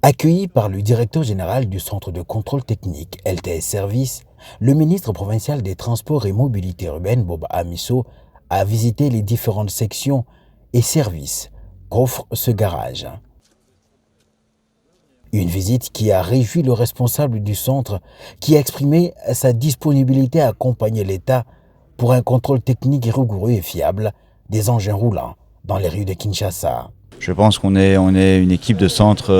Accueilli par le directeur général du Centre de contrôle technique LTS Service, le ministre provincial des Transports et Mobilité urbaine, Bob Amisso, a visité les différentes sections et services qu'offre ce garage. Une visite qui a réjoui le responsable du centre qui a exprimé sa disponibilité à accompagner l'État pour un contrôle technique rigoureux et fiable des engins roulants dans les rues de Kinshasa. Je pense qu'on est une équipe de centre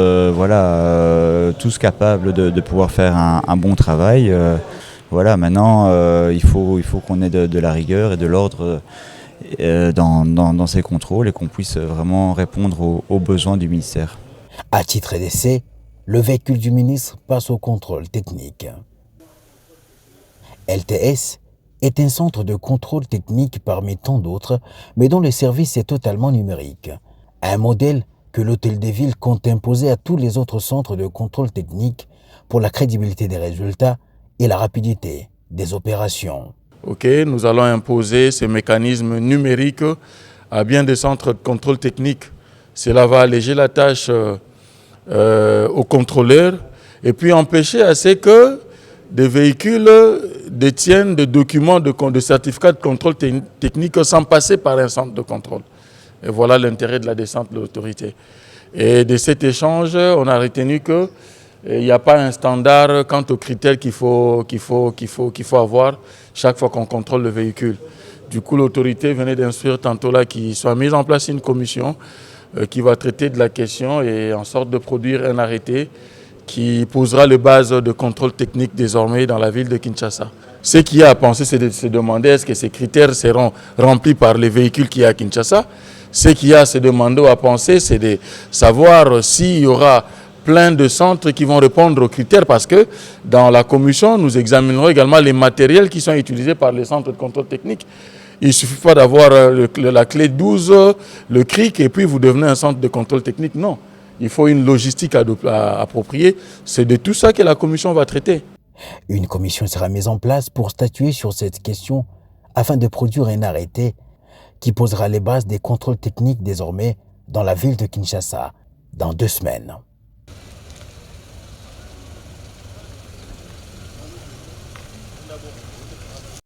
tous capables de pouvoir faire un bon travail. Maintenant, il faut qu'on ait de la rigueur et de l'ordre dans ces contrôles et qu'on puisse vraiment répondre aux besoins du ministère. À titre d'essai, le véhicule du ministre passe au contrôle technique. LTS est un centre de contrôle technique parmi tant d'autres, mais dont le service est totalement numérique. Un modèle que l'Hôtel des Villes compte imposer à tous les autres centres de contrôle technique pour la crédibilité des résultats et la rapidité des opérations. Nous allons imposer ces mécanismes numériques à bien des centres de contrôle technique. Cela va alléger la tâche aux contrôleurs et puis empêcher à ce que des véhicules détiennent des documents de certificat de contrôle technique sans passer par un centre de contrôle. Et voilà l'intérêt de la descente de l'autorité. Et de cet échange, on a retenu qu'il n'y a pas un standard quant aux critères qu'il faut avoir chaque fois qu'on contrôle le véhicule. Du coup, l'autorité venait d'instruire tantôt là qu'il soit mise en place une commission qui va traiter de la question et en sorte de produire un arrêté qui posera les bases de contrôle technique désormais dans la ville de Kinshasa. Ce qu'il y a à penser, c'est de se demander est-ce que ces critères seront remplis par les véhicules qu'il y a à Kinshasa. Ce qu'il y a à se demander ou à penser, c'est de savoir s'il y aura plein de centres qui vont répondre aux critères parce que dans la commission, nous examinerons également les matériels qui sont utilisés par les centres de contrôle technique. Il ne suffit pas d'avoir la clé 12, le CRIC et puis vous devenez un centre de contrôle technique. Non, il faut une logistique appropriée. C'est de tout ça que la commission va traiter. Une commission sera mise en place pour statuer sur cette question afin de produire un arrêté qui posera les bases des contrôles techniques désormais dans la ville de Kinshasa dans 2 semaines.